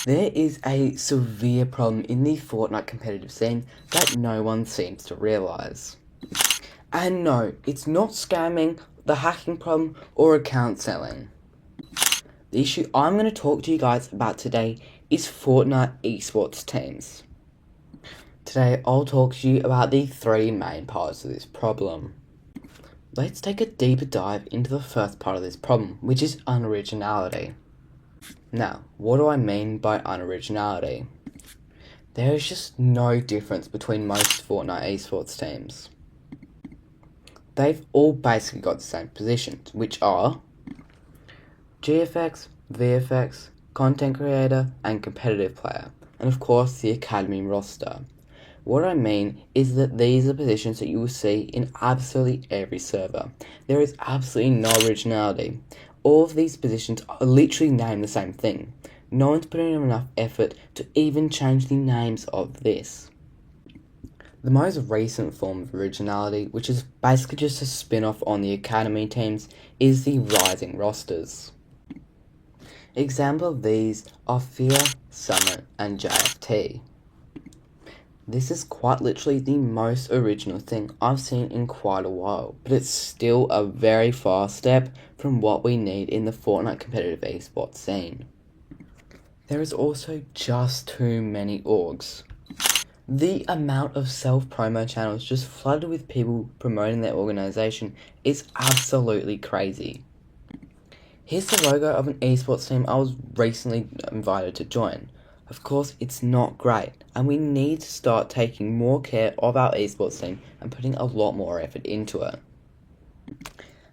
There is a severe problem in the Fortnite competitive scene that no one seems to realise. And no, it's not scamming, the hacking problem, or account selling. The issue I'm going to talk to you guys about today is Fortnite esports teams. Today I'll talk to you about the three main parts of this problem. Let's take a deeper dive into the first part of this problem, which is unoriginality. Now, what do I mean by unoriginality? There is just no difference between most Fortnite esports teams. They've all basically got the same positions, which are GFX, VFX, content creator, and competitive player, and of course the academy roster. What I mean is that these are positions that you will see in absolutely every server. There is absolutely no originality. All of these positions are literally named the same thing. No one's putting in enough effort to even change the names of this. The most recent form of originality, which is basically just a spin-off on the academy teams, is the rising rosters. Examples of these are Fear, Summit, and JFT. This is quite literally the most original thing I've seen in quite a while, but it's still a very far step from what we need in the Fortnite competitive esports scene. There is also just too many orgs. The amount of self-promo channels just flooded with people promoting their organisation is absolutely crazy. Here's the logo of an esports team I was recently invited to join. Of course, it's not great, and we need to start taking more care of our esports team and putting a lot more effort into it.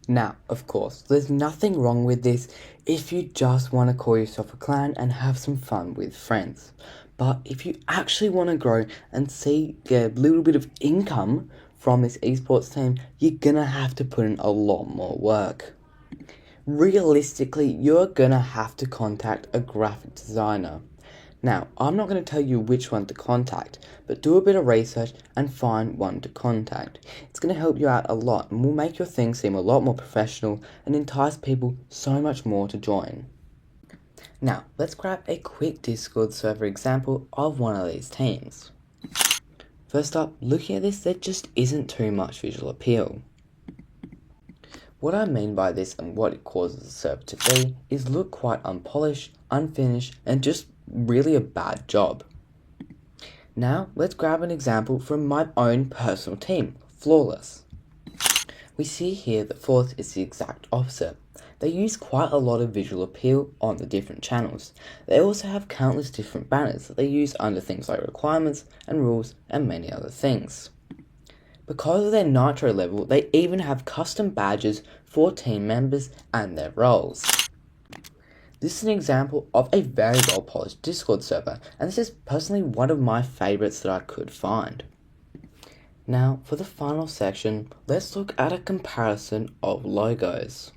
Now, of course, there's nothing wrong with this if you just want to call yourself a clan and have some fun with friends. But if you actually want to grow and see a little bit of income from this esports team, you're gonna have to put in a lot more work. Realistically, you're gonna have to contact a graphic designer. Now, I'm not going to tell you which one to contact, but do a bit of research and find one to contact. It's going to help you out a lot and will make your thing seem a lot more professional and entice people so much more to join. Now, let's grab a quick Discord server example of one of these teams. First up, looking at this, there just isn't too much visual appeal. What I mean by this and what it causes the server to be is look quite unpolished, unfinished, and just really a bad job. Now, let's grab an example from my own personal team, Flawless. We see here that Flawless is the exact opposite. They use quite a lot of visual appeal on the different channels. They also have countless different banners that they use under things like requirements and rules and many other things. Because of their nitro level, they even have custom badges for team members and their roles. This is an example of a very well polished Discord server, and this is personally one of my favourites that I could find. Now, for the final section, let's look at a comparison of logos.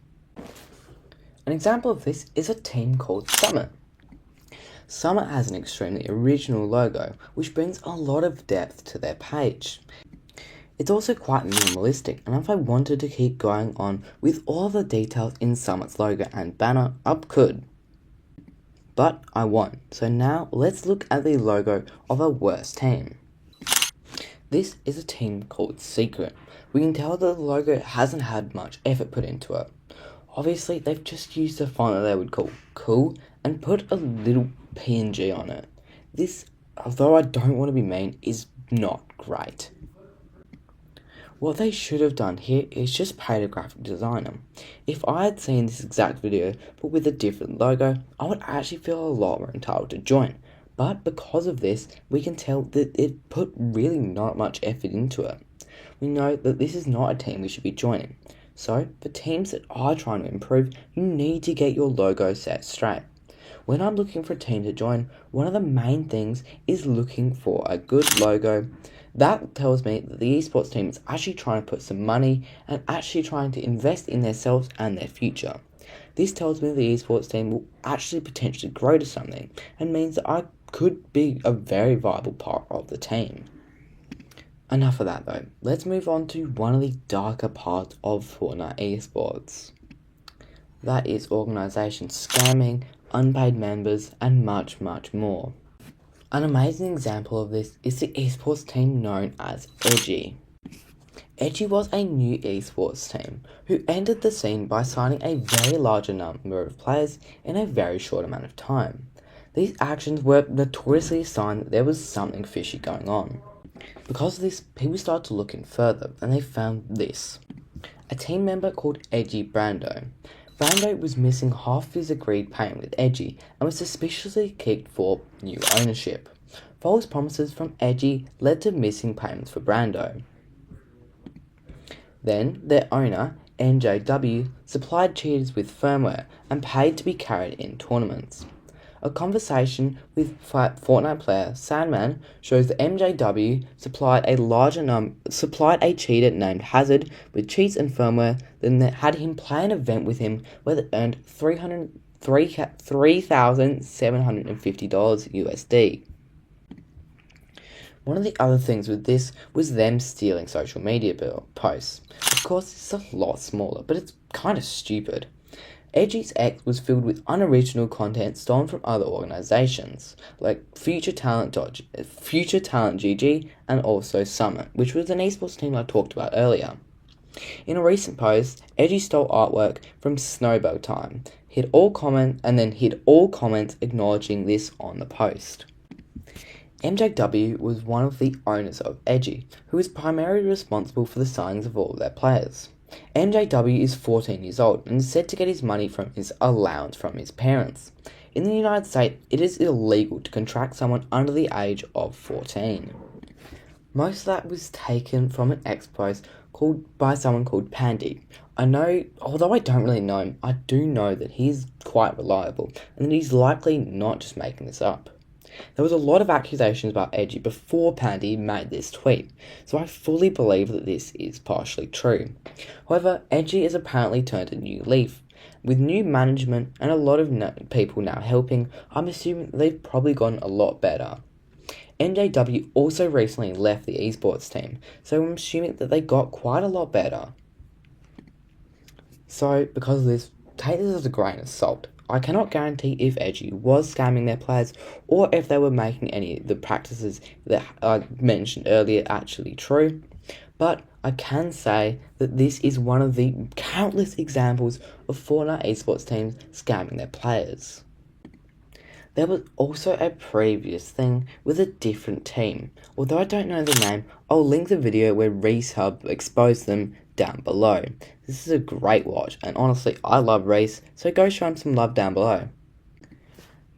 An example of this is a team called Summit. Summit has an extremely original logo, which brings a lot of depth to their page. It's also quite minimalistic, and if I wanted to keep going on with all the details in Summit's logo and banner, I could. But I won't, so now let's look at the logo of a worst team. This is a team called Secret. We can tell that the logo hasn't had much effort put into it. Obviously, they've just used a font that they would call cool and put a little PNG on it. This, although I don't want to be mean, is not great. What they should have done here is just paid a graphic designer. If I had seen this exact video but with a different logo, I would actually feel a lot more entitled to join. But because of this, we can tell that it put really not much effort into it. We know that this is not a team we should be joining. So, for teams that are trying to improve, you need to get your logo set straight. When I'm looking for a team to join, one of the main things is looking for a good logo. That tells me that the esports team is actually trying to put some money and actually trying to invest in themselves and their future. This tells me the esports team will actually potentially grow to something and means that I could be a very viable part of the team. Enough of that though, let's move on to one of the darker parts of Fortnite esports. That is organisation scamming, unpaid members, and much, much more. An amazing example of this is the esports team known as Edgy. Edgy was a new esports team who entered the scene by signing a very large number of players in a very short amount of time. These actions were notoriously a sign that there was something fishy going on. Because of this, people started to look in further and they found this. A team member called Edgy Brando. Brando was missing half of his agreed payment with Edgy and was suspiciously kicked for new ownership. False promises from Edgy led to missing payments for Brando. Then, their owner, NJW, supplied cheaters with firmware and paid to be carried in tournaments. A conversation with Fortnite player Sandman shows that MJW supplied a cheater named Hazard with cheats and firmware, then had him play an event with him where they earned $3,750 USD. One of the other things with this was them stealing social media posts. Of course, it's a lot smaller, but it's kind of stupid. Edgy's X was filled with unoriginal content stolen from other organisations, like Future Talent GG and also Summit, which was an esports team I talked about earlier. In a recent post, Edgy stole artwork from Snowball Time, hid all comments acknowledging this on the post. MJW was one of the owners of Edgy, who is primarily responsible for the signings of all of their players. MJW is 14 years old and is said to get his money from his allowance from his parents. In the United States, it is illegal to contract someone under the age of 14. Most of that was taken from an X post by someone called Pandy. Although I don't really know him, I do know that he's quite reliable and that he's likely not just making this up. There was a lot of accusations about Edgy before Pandy made this tweet, so I fully believe that this is partially true. However, Edgy has apparently turned a new leaf. With new management and a lot of people now helping, I'm assuming they've probably gotten a lot better. NJW also recently left the esports team, so I'm assuming that they got quite a lot better. So, because of this, take this as a grain of salt. I cannot guarantee if Edgy was scamming their players or if they were making any of the practices that I mentioned earlier actually true, but I can say that this is one of the countless examples of Fortnite esports teams scamming their players. There was also a previous thing with a different team. Although I don't know the name, I'll link the video where Reese Hub exposed them down below. This is a great watch, and honestly, I love Reese, so go show him some love down below.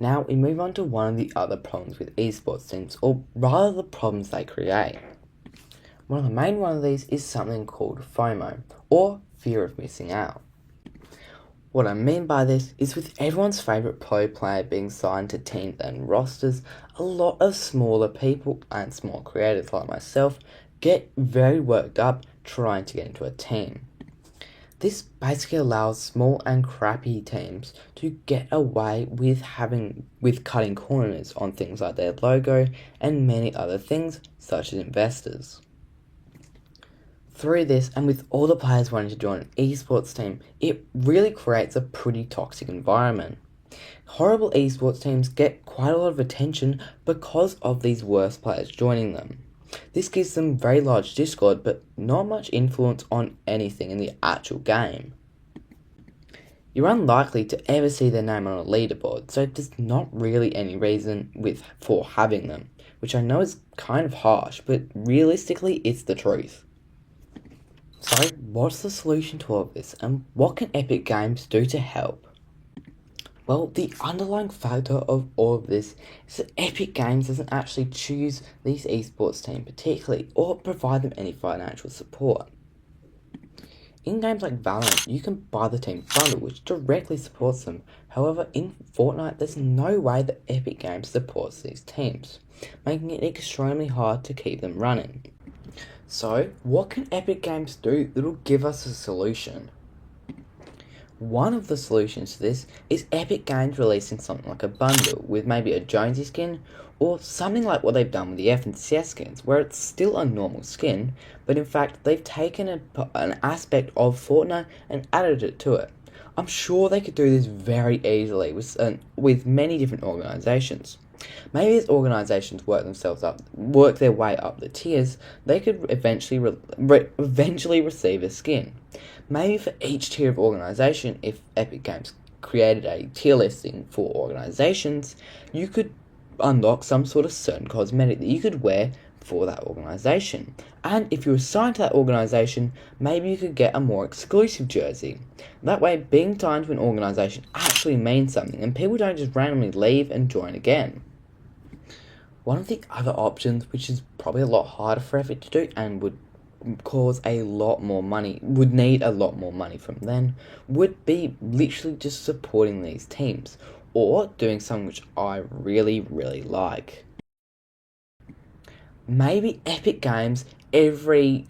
Now we move on to one of the other problems with esports teams, or rather the problems they create. One of the main one of these is something called FOMO, or fear of missing out. What I mean by this is with everyone's favourite pro player being signed to teams and rosters, a lot of smaller people and small creators like myself get very worked up trying to get into a team. This basically allows small and crappy teams to get away with cutting corners on things like their logo and many other things such as investors. Through this, and with all the players wanting to join an esports team, it really creates a pretty toxic environment. Horrible esports teams get quite a lot of attention because of these worst players joining them. This gives them very large discord, but not much influence on anything in the actual game. You're unlikely to ever see their name on a leaderboard, so there's not really any reason for having them, which I know is kind of harsh, but realistically it's the truth. So, what's the solution to all of this, and what can Epic Games do to help? Well, the underlying factor of all of this is that Epic Games doesn't actually choose these esports teams particularly, or provide them any financial support. In games like Valorant, you can buy the team bundle, which directly supports them. However, in Fortnite, there's no way that Epic Games supports these teams, making it extremely hard to keep them running. So, what can Epic Games do that'll give us a solution? One of the solutions to this is Epic Games releasing something like a bundle with maybe a Jonesy skin, or something like what they've done with the F and CS skins, where it's still a normal skin, but in fact they've taken an aspect of Fortnite and added it to it. I'm sure they could do this very easily with many different organisations. Maybe as organisations work their way up the tiers, they could eventually receive a skin. Maybe for each tier of organisation, if Epic Games created a tier listing for organisations, you could unlock some sort of certain cosmetic that you could wear for that organisation. And if you're assigned to that organisation, maybe you could get a more exclusive jersey. That way, being tied to an organisation actually means something, and people don't just randomly leave and join again. One of the other options, which is probably a lot harder for Epic to do and would cause a lot more money, would need a lot more money from them, would be literally just supporting these teams, or doing something which I really, really like. Maybe Epic Games every,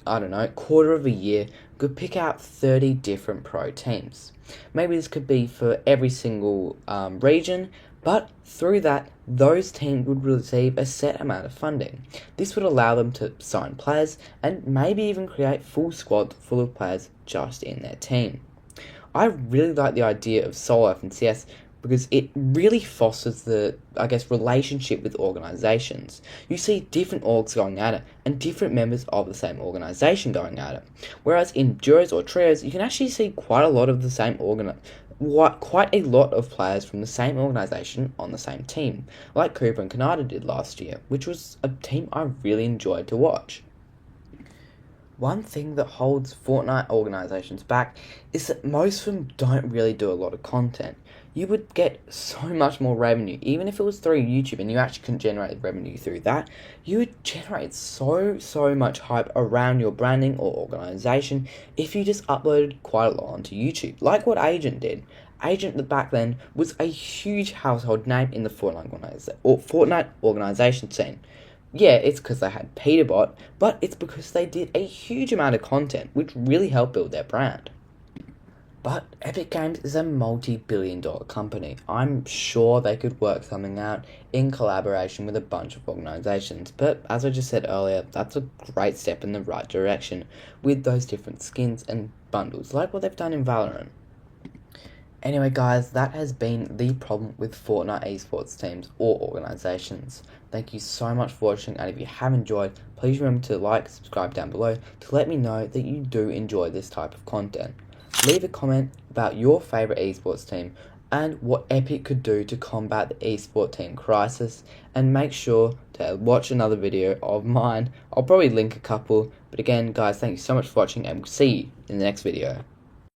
quarter of a year could pick out 30 different pro teams. Maybe this could be for every single region, but through that, those teams would receive a set amount of funding. This would allow them to sign players and maybe even create full squads full of players just in their team. I really like the idea of solo and CS because it really fosters the, relationship with organisations. You see different orgs going at it and different members of the same organisation going at it. Whereas in duos or trios, you can actually see quite a lot of players from the same organisation on the same team, like Cooper and Canada did last year, which was a team I really enjoyed to watch. One thing that holds Fortnite organisations back is that most of them don't really do a lot of content. You would get so much more revenue, even if it was through YouTube and you actually couldn't generate revenue through that, you would generate so much hype around your branding or organisation if you just uploaded quite a lot onto YouTube, like what Agent did. Agent that back then was a huge household name in the Fortnite organisation scene. Yeah, it's because they had Peterbot, but it's because they did a huge amount of content, which really helped build their brand. But Epic Games is a multi-billion-dollar company. I'm sure they could work something out in collaboration with a bunch of organisations, but as I just said earlier, that's a great step in the right direction with those different skins and bundles, like what they've done in Valorant. Anyway guys, that has been the problem with Fortnite esports teams or organisations. Thank you so much for watching, and if you have enjoyed, please remember to like, subscribe down below to let me know that you do enjoy this type of content. Leave a comment about your favourite esports team and what Epic could do to combat the esports team crisis, and make sure to watch another video of mine. I'll probably link a couple, but again guys, thank you so much for watching, and we'll see you in the next video.